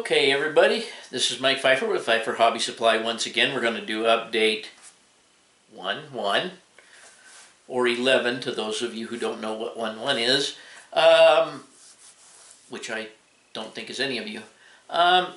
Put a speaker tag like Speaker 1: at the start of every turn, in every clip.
Speaker 1: Okay, everybody, this is Mike Pfeiffer with Pfeiffer Hobby Supply. Once again, we're going to do update 1.1 or 11 to those of you who don't know what 1.1 is, which I don't think is any of you. I'm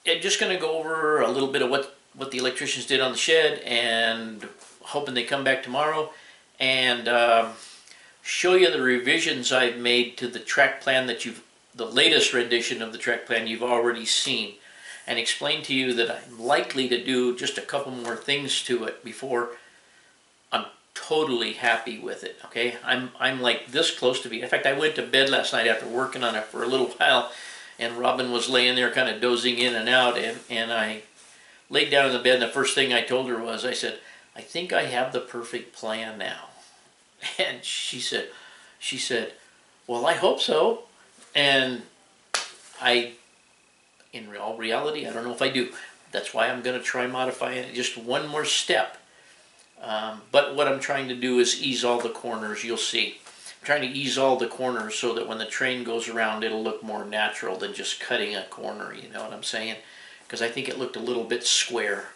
Speaker 1: just going to go over a little bit of what the electricians did on the shed, and hoping they come back tomorrow, and show you the revisions I've made to the track plan that the latest rendition of the track plan you've already seen, and explain to you that I'm likely to do just a couple more things to it before I'm totally happy with it. Okay, I'm like this close to being. In fact, I went to bed last night after working on it for a little while, and Robin was laying there kind of dozing in and out, and I laid down in the bed, and the first thing I told her was, I said, I think I have the perfect plan now. And she said, well, I hope so. And in all reality, I don't know if I do. That's why I'm going to try modifying it just one more step. But what I'm trying to do is ease all the corners. You'll see. I'm trying to ease all the corners so that when the train goes around, it'll look more natural than just cutting a corner. You know what I'm saying? Because I think it looked a little bit square.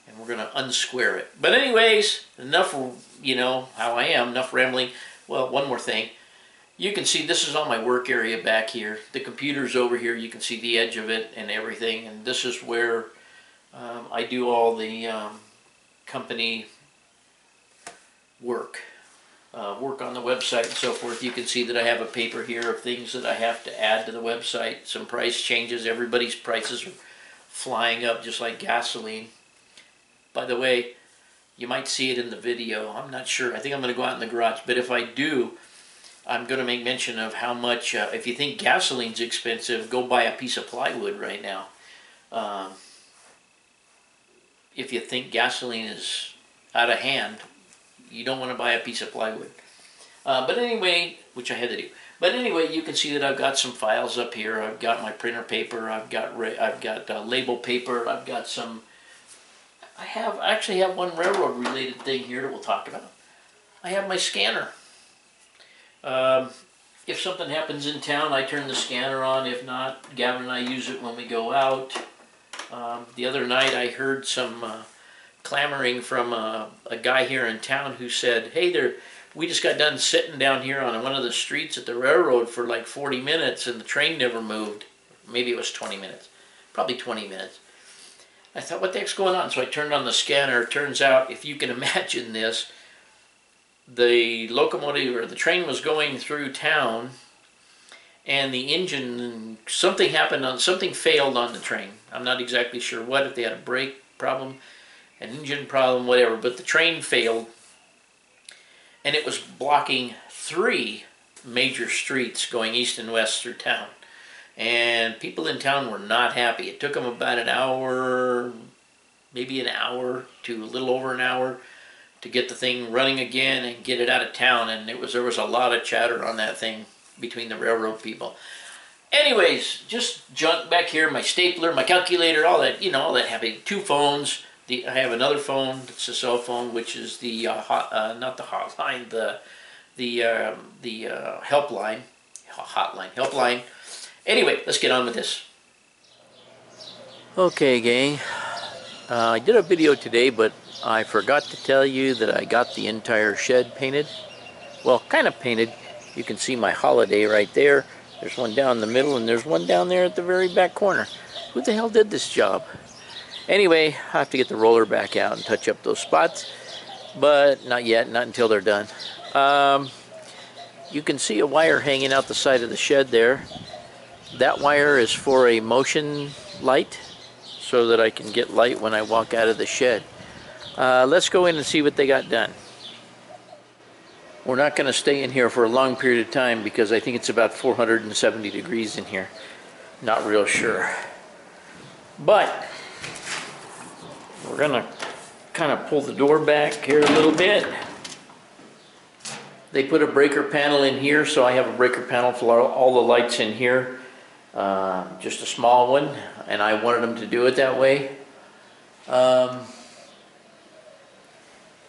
Speaker 1: And we're going to unsquare it. But anyways, enough, you know, how I am, enough rambling. Well, one more thing. You can see this is all my work area back here. The computer's over here. You can see the edge of it and everything. And this is where I do all the company work. Work on the website and so forth. You can see that I have a paper here of things that I have to add to the website. Some price changes. Everybody's prices are flying up just like gasoline. By the way, you might see it in the video. I'm not sure. I think I'm going to go out in the garage. But if I do, I'm going to make mention of how much, if you think gasoline's expensive, go buy a piece of plywood right now. If you think gasoline is out of hand, you don't want to buy a piece of plywood. But anyway, which I had to do. But anyway, you can see that I've got some files up here. I've got my printer paper. I've got label paper. I've got some. I actually have one railroad related thing here that we'll talk about. I have my scanner. If something happens in town, I turn the scanner on. If not, Gavin and I use it when we go out. The other night I heard some clamoring from a guy here in town who said, hey, we just got done sitting down here on one of the streets at the railroad for like 40 minutes and the train never moved. Maybe it was 20 minutes. Probably 20 minutes. I thought, what the heck's going on? So I turned on the scanner. It turns out, if you can imagine this, the locomotive or the train was going through town, and the engine, something failed on the train. I'm not exactly sure what, if they had a brake problem, an engine problem, whatever, but the train failed, and it was blocking 3 major streets going east and west through town. And people in town were not happy. It took them about an hour, maybe an hour to a little over an hour to get the thing running again and get it out of town. And there was a lot of chatter on that thing between the railroad people. Anyways, just junk back here, my stapler, my calculator, all that, you know, all that happy. 2 phones. I have another phone. It's a cell phone, which is the not the hotline, the helpline, helpline. Anyway, let's get on with this. Okay, gang. I did a video today, but I forgot to tell you that I got the entire shed painted. Well, kind of painted. You can see my holiday right there. There's one down the middle, and there's one down there at the very back corner. Who the hell did this job? Anyway, I have to get the roller back out and touch up those spots. But not yet, not until they're done. You can see a wire hanging out the side of the shed there. That wire is for a motion light, so that I can get light when I walk out of the shed. Let's go in and see what they got done. We're not going to stay in here for a long period of time because I think it's about 470 degrees in here. Not real sure. But we're going to kind of pull the door back here a little bit. They put a breaker panel in here, so I have a breaker panel for all the lights in here. Just a small one, and I wanted them to do it that way. I'm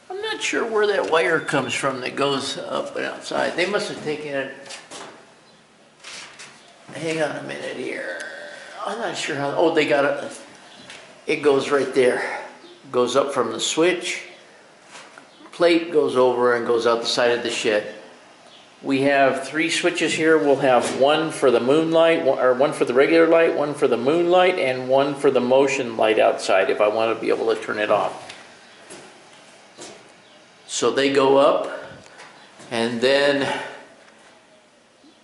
Speaker 1: not sure where that wire comes from that goes up and outside. They must have taken it. Hang on a minute here. I'm not sure how, oh, they got it goes right there. Goes up from the switch. Plate goes over and goes out the side of the shed. We have 3 switches here. We'll have one for the moonlight, or one for the regular light, one for the moonlight, and one for the motion light outside if I want to be able to turn it off. So they go up, and then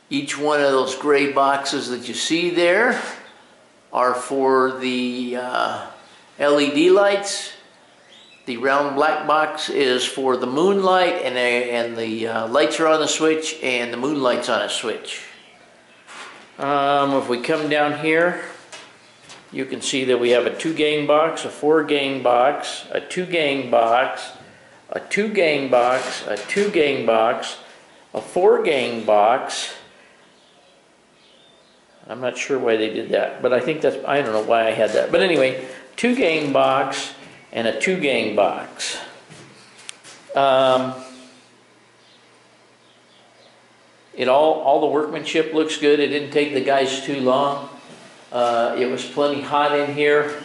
Speaker 1: each one of those gray boxes that you see there are for the LED lights. The round black box is for the moonlight, and the lights are on the switch, and the moonlight's on a switch. If we come down here, you can see that we have a 2-gang box, a 4-gang box, a 2-gang box, a 2-gang box, a 2-gang box, a 4-gang box. I'm not sure why they did that, but I think that's, I don't know why I had that. But anyway, 2-gang box and a 2-gang box. All the workmanship looks good. It didn't take the guys too long. It was plenty hot in here,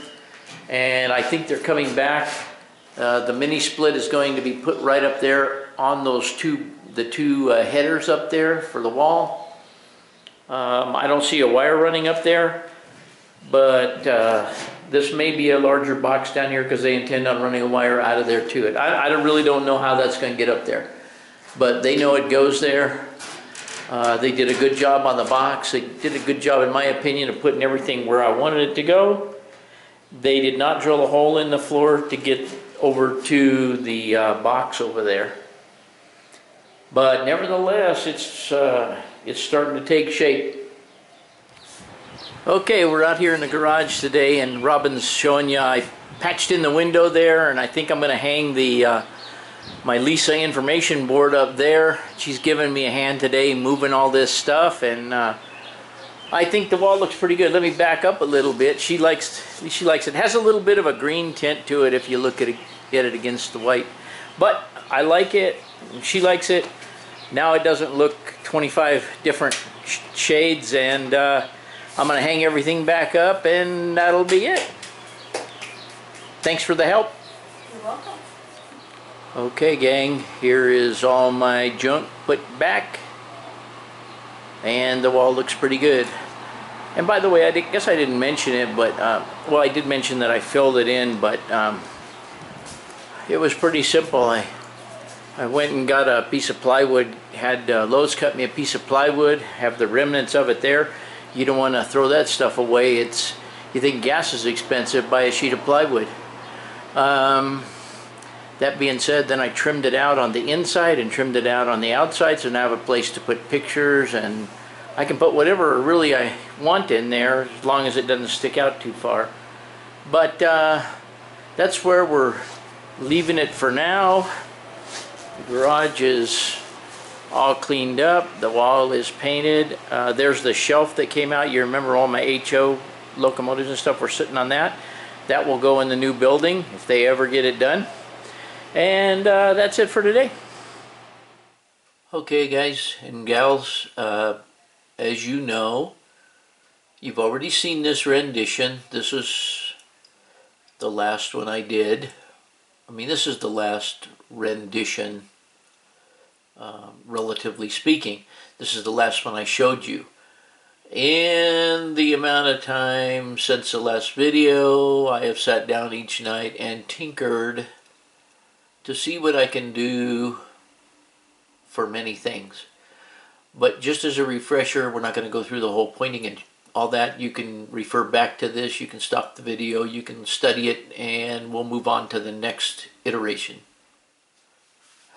Speaker 1: and I think they're coming back. The mini split is going to be put right up there on those the two headers up there for the wall. I don't see a wire running up there, but this may be a larger box down here because they intend on running a wire out of there to it. I really don't know how that's going to get up there, but they know it goes there. They did a good job on the box. They did a good job, in my opinion, of putting everything where I wanted it to go. They did not drill a hole in the floor to get over to the box over there. But nevertheless, it's starting to take shape. Okay, we're out here in the garage today, and Robin's showing you I patched in the window there, and I think I'm going to hang the my Lisa information board up there. She's giving me a hand today moving all this stuff, and I think the wall looks pretty good. Let me back up a little bit. She likes it. It has a little bit of a green tint to it if you look at it against the white, but I like it. She likes it. Now it doesn't look 25 different shades, and I'm going to hang everything back up, and that'll be it. Thanks for the help.
Speaker 2: You're welcome.
Speaker 1: Okay, gang, here is all my junk put back, and the wall looks pretty good. And by the way, I guess I didn't mention it, but well, I did mention that I filled it in, but it was pretty simple. I went and got a piece of plywood, had Lowe's cut me a piece of plywood, have the remnants of it there. You don't want to throw that stuff away. You think gas is expensive, buy a sheet of plywood. That being said, then I trimmed it out on the inside and trimmed it out on the outside, so now I have a place to put pictures, and I can put whatever really I want in there as long as it doesn't stick out too far. But that's where we're leaving it for now. The garage is all cleaned up. The wall is painted. There's the shelf that came out. You remember all my HO locomotives and stuff were sitting on that. That will go in the new building if they ever get it done. And that's it for today. Okay, guys and gals, as you know, you've already seen this rendition. This is the last one I did. I mean, this is the last rendition, relatively speaking. This is the last one I showed you. In the amount of time since the last video, I have sat down each night and tinkered to see what I can do for many things. But just as a refresher, we're not going to go through the whole pointing and all that. You can refer back to this, you can stop the video, you can study it, and we'll move on to the next iteration.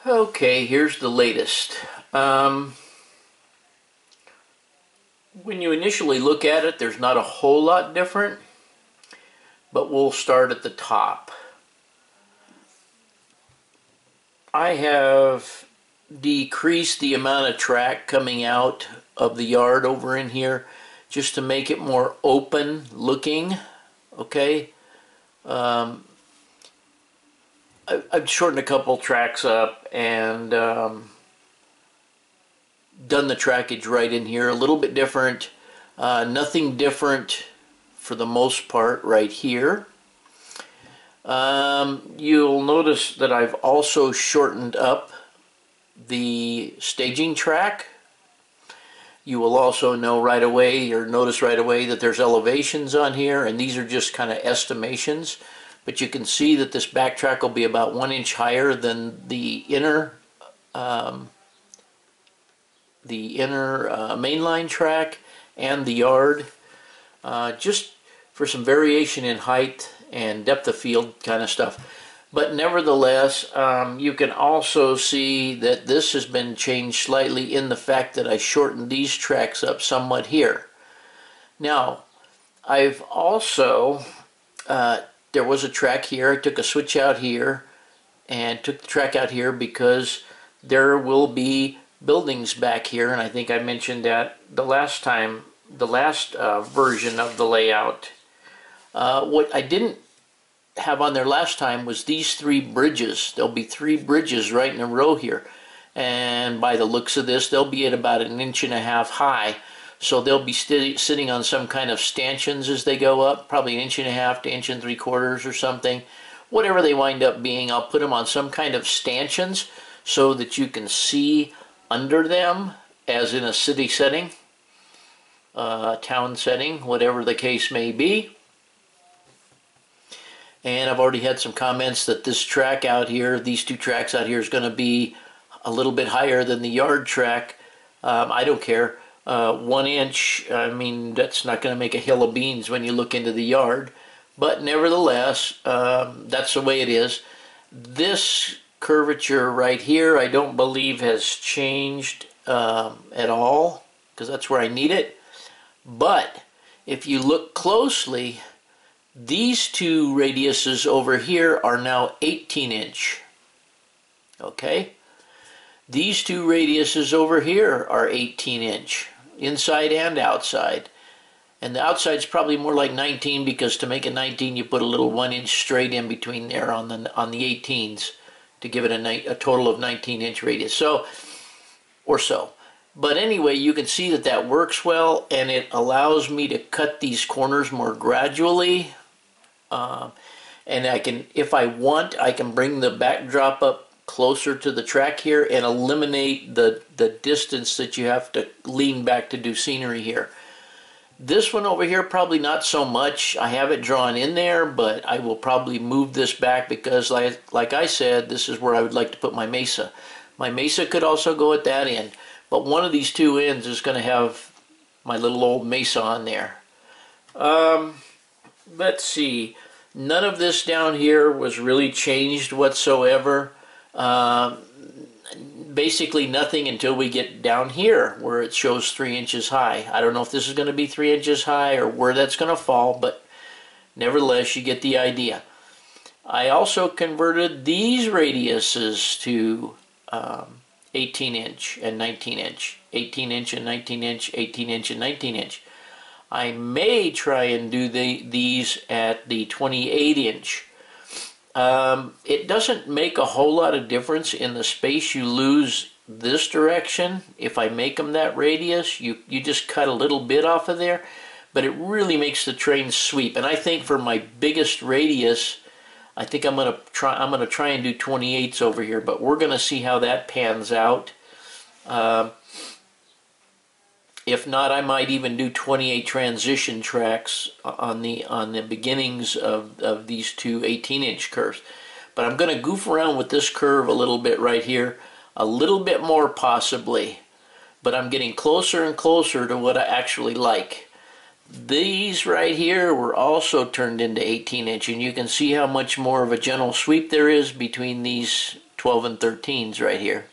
Speaker 1: Okay, here's the latest. When you initially look at it, there's not a whole lot different, but we'll start at the top. I have decreased the amount of track coming out of the yard over in here just to make it more open looking. Okay, I've shortened a couple tracks up and done the trackage right in here, a little bit different. Nothing different for the most part right here. You'll notice that I've also shortened up the staging track. You will also know right away, or notice right away, that there's elevations on here, and these are just kind of estimations. But you can see that this back track will be about 1 inch higher than the inner mainline track and the yard, just for some variation in height and depth of field kind of stuff. But nevertheless, you can also see that this has been changed slightly in the fact that I shortened these tracks up somewhat here. Now, I've also, there was a track here. I took a switch out here and took the track out here because there will be buildings back here, and I think I mentioned that the last time, the last version of the layout. What I didn't have on there last time was these 3 bridges. There'll be 3 bridges right in a row here, and by the looks of this, they'll be at about 1.5 inches high, so they'll be sitting on some kind of stanchions as they go up, probably 1.5 inches to 1.75 inches or something. Whatever they wind up being, I'll put them on some kind of stanchions so that you can see under them, as in a city setting, town setting, whatever the case may be. And I've already had some comments that this track out here, these 2 tracks out here, is going to be a little bit higher than the yard track. I don't care. 1 inch, I mean, that's not going to make a hill of beans when you look into the yard. But nevertheless, that's the way it is. This curvature right here, I don't believe has changed at all, because that's where I need it. But if you look closely, these 2 radiuses over here are now 18 inch. Okay? These 2 radiuses over here are 18 inch, inside and outside. And the outside's probably more like 19, because to make a 19 you put a little 1 inch straight in between there on the 18s to give it a total of 19 inch radius. So, or so. But anyway, you can see that that works well, and it allows me to cut these corners more gradually. And I can, if I want, I can bring the backdrop up closer to the track here and eliminate the distance that you have to lean back to do scenery here. This one over here, probably not so much. I have it drawn in there, but I will probably move this back because, like I said, this is where I would like to put my mesa. My mesa could also go at that end, but one of these 2 ends is going to have my little old mesa on there. Let's see. None of this down here was really changed whatsoever. Basically nothing until we get down here where it shows 3 inches high. I don't know if this is going to be 3 inches high or where that's going to fall, but nevertheless you get the idea. I also converted these radiuses to 18 inch and 19 inch, 18 inch and 19 inch, 18 inch and 19 inch. I may try and do these at the 28 inch. It doesn't make a whole lot of difference in the space you lose this direction. If I make them that radius, you just cut a little bit off of there, but it really makes the train sweep. And I think for my biggest radius, I think I'm gonna try and do 28s over here, but we're gonna see how that pans out. If not, I might even do 28 transition tracks on the beginnings of these 2 18-inch curves. But I'm going to goof around with this curve a little bit right here, a little bit more possibly. But I'm getting closer and closer to what I actually like. These right here were also turned into 18-inch, and you can see how much more of a gentle sweep there is between these 12 and 13s right here.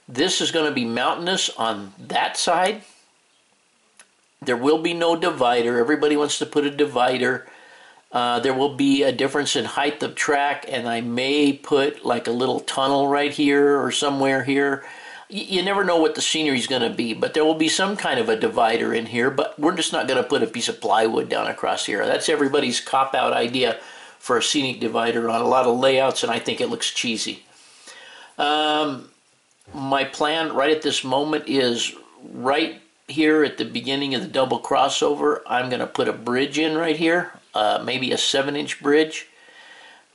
Speaker 1: This is going to be mountainous on that side. There will be no divider. Everybody wants to put a divider. There will be a difference in height of track, and I may put like a little tunnel right here or somewhere here. You never know what the scenery is going to be, but there will be some kind of a divider in here, but we're just not going to put a piece of plywood down across here. That's everybody's cop-out idea for a scenic divider on a lot of layouts, and I think it looks cheesy. My plan right at this moment is right here at the beginning of the double crossover, I'm going to put a bridge in right here, maybe a 7-inch bridge.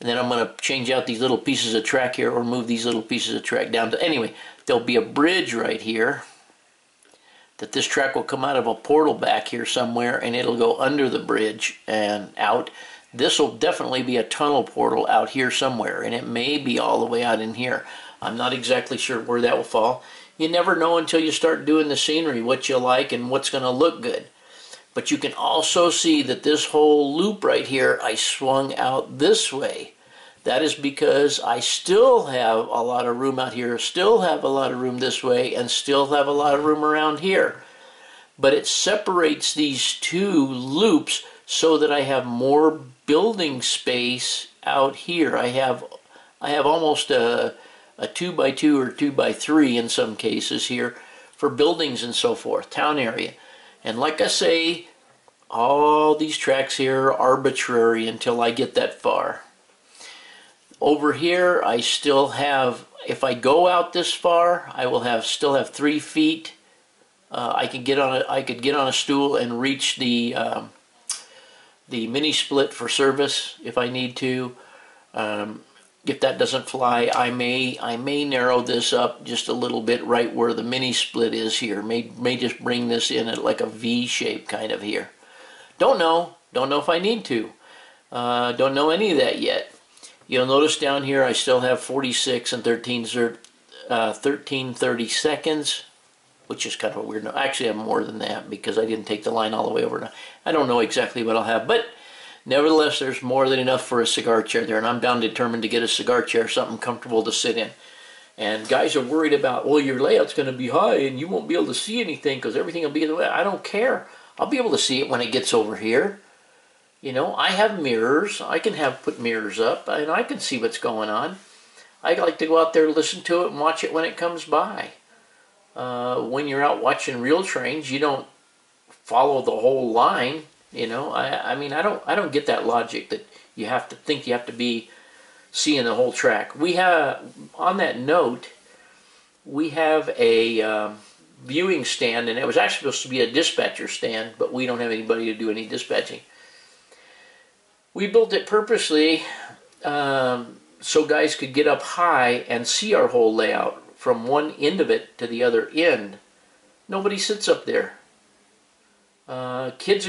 Speaker 1: And then I'm going to change out these little pieces of track here, or move these little pieces of track down to, anyway, there'll be a bridge right here that this track will come out of a portal back here somewhere, and it'll go under the bridge and out. This will definitely be a tunnel portal out here somewhere, and it may be all the way out in here. I'm not exactly sure where that will fall. You never know until you start doing the scenery what you like and what's going to look good. But you can also see that this whole loop right here, I swung out this way. That is because I still have a lot of room out here, still have a lot of room this way, and still have a lot of room around here. But it separates these two loops so that I have more building space out here. I have almost a 2x2 or 2x3 in some cases here for buildings and so forth, town area. And like I say, all these tracks here are arbitrary until I get that far. Over here, I still have, if I go out this far, I will still have 3 feet. I could get on a stool and reach the mini split for service if I need to. If that doesn't fly, I may narrow this up just a little bit right where the mini split is here. May just bring this in at like a V shape kind of here. Don't know if I need to. Don't know any of that yet. You'll notice down here I still have 46 and 13/30 seconds, which is kind of weird. No, actually I have more than that because I didn't take the line all the way over. I don't know exactly what I'll have, but nevertheless, there's more than enough for a cigar chair there, and I'm bound determined to get a cigar chair, something comfortable to sit in. And guys are worried about, well, your layout's going to be high and you won't be able to see anything because everything will be the way. I don't care. I'll be able to see it when it gets over here. You know, I have mirrors. I can put mirrors up, and I can see what's going on. I like to go out there, listen to it, and watch it when it comes by. When you're out watching real trains, you don't follow the whole line. You know, I mean, I don't get that logic that you have to think you have to be seeing the whole track. We have, on that note, we have a viewing stand, and it was actually supposed to be a dispatcher stand, but we don't have anybody to do any dispatching. We built it purposely so guys could get up high and see our whole layout from one end of it to the other end. Nobody sits up there. The kids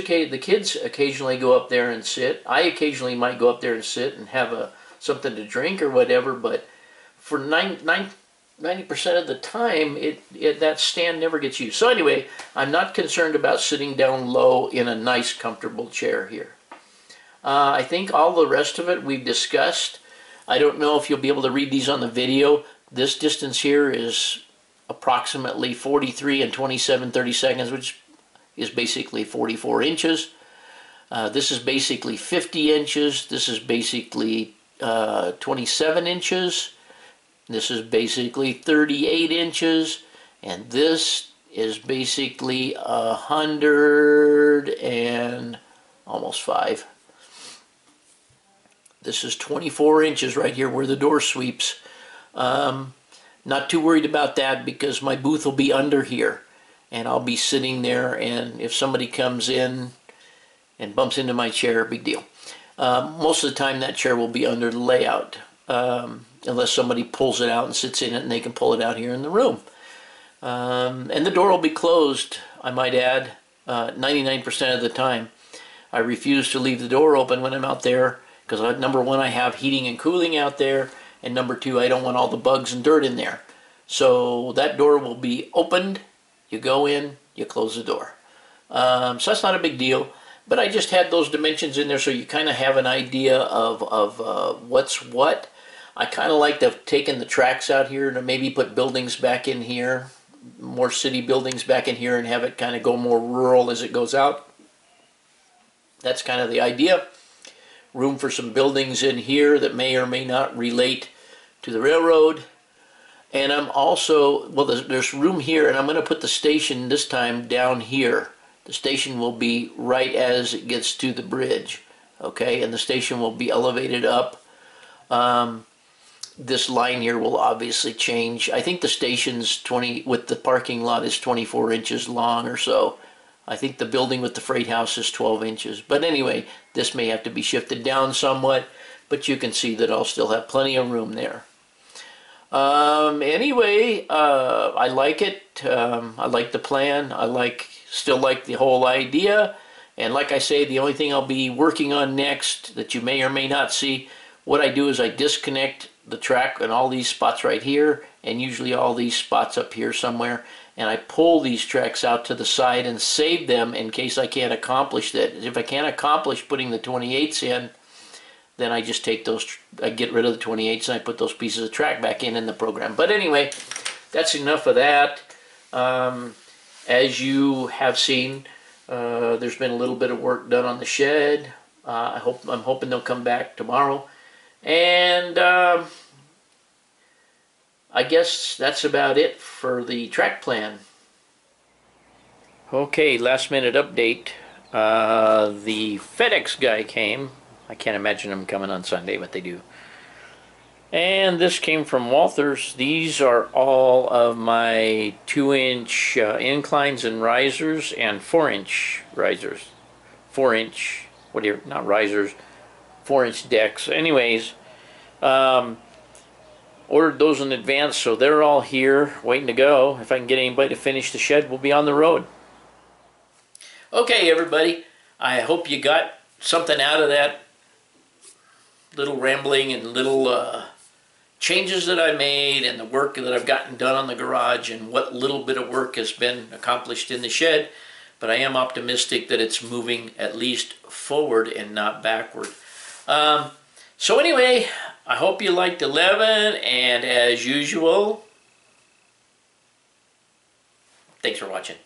Speaker 1: occasionally go up there and sit. I occasionally might go up there and sit and have something to drink or whatever, but for 90% of the time, that stand never gets used. So anyway, I'm not concerned about sitting down low in a nice, comfortable chair here. I think all the rest of it we've discussed. I don't know if you'll be able to read these on the video. This distance here is approximately 43 and 27/30 seconds, which is basically 44 inches. This is basically 50 inches. This is basically 27 inches. This is basically 38 inches. And this is basically 100 and almost 5. This is 24 inches right here where the door sweeps. Not too worried about that because my booth will be under here. And I'll be sitting there, and if somebody comes in and bumps into my chair, big deal. Most of the time that chair will be under the layout, unless somebody pulls it out and sits in it, and they can pull it out here in the room. And the door will be closed, I might add, 99% of the time. I refuse to leave the door open when I'm out there, because number one, I have heating and cooling out there, and number two, I don't want all the bugs and dirt in there. So that door will be opened. You go in, you close the door. So that's not a big deal. But I just had those dimensions in there so you kind of have an idea of what's what. I kind of like to have taken the tracks out here to maybe put buildings back in here, more city buildings back in here, and have it kind of go more rural as it goes out. That's kind of the idea. Room for some buildings in here that may or may not relate to the railroad. And I'm also, well, there's room here, and I'm going to put the station this time down here. The station will be right as it gets to the bridge, okay? And the station will be elevated up. this line here will obviously change. I think the station's 20, with the parking lot, is 24 inches long or so. I think the building with the freight house is 12 inches. But anyway, this may have to be shifted down somewhat, but you can see that I'll still have plenty of room there. Anyway, I like it. I like the plan. Still like the whole idea. And like I say, the only thing I'll be working on next that you may or may not see, what I do is I disconnect the track in all these spots right here, and usually all these spots up here somewhere, and I pull these tracks out to the side and save them in case I can't accomplish that. If I can't accomplish putting the 28s in, then I just take those, I get rid of the 28s and I put those pieces of track back in the program. But anyway, that's enough of that. As you have seen, there's been a little bit of work done on the shed. I'm hoping they'll come back tomorrow. And I guess that's about it for the track plan. Okay, last minute update. The FedEx guy came. I can't imagine them coming on Sunday, but they do. And this came from Walthers. These are all of my 2-inch inclines and risers and 4-inch risers. 4-inch, not risers, 4-inch decks. Anyways, ordered those in advance, so they're all here waiting to go. If I can get anybody to finish the shed, we'll be on the road. Okay, everybody, I hope you got something out of that little rambling and little changes that I made and the work that I've gotten done on the garage and what little bit of work has been accomplished in the shed. But I am optimistic that it's moving at least forward and not backward. So anyway, I hope you liked 11, and as usual, thanks for watching.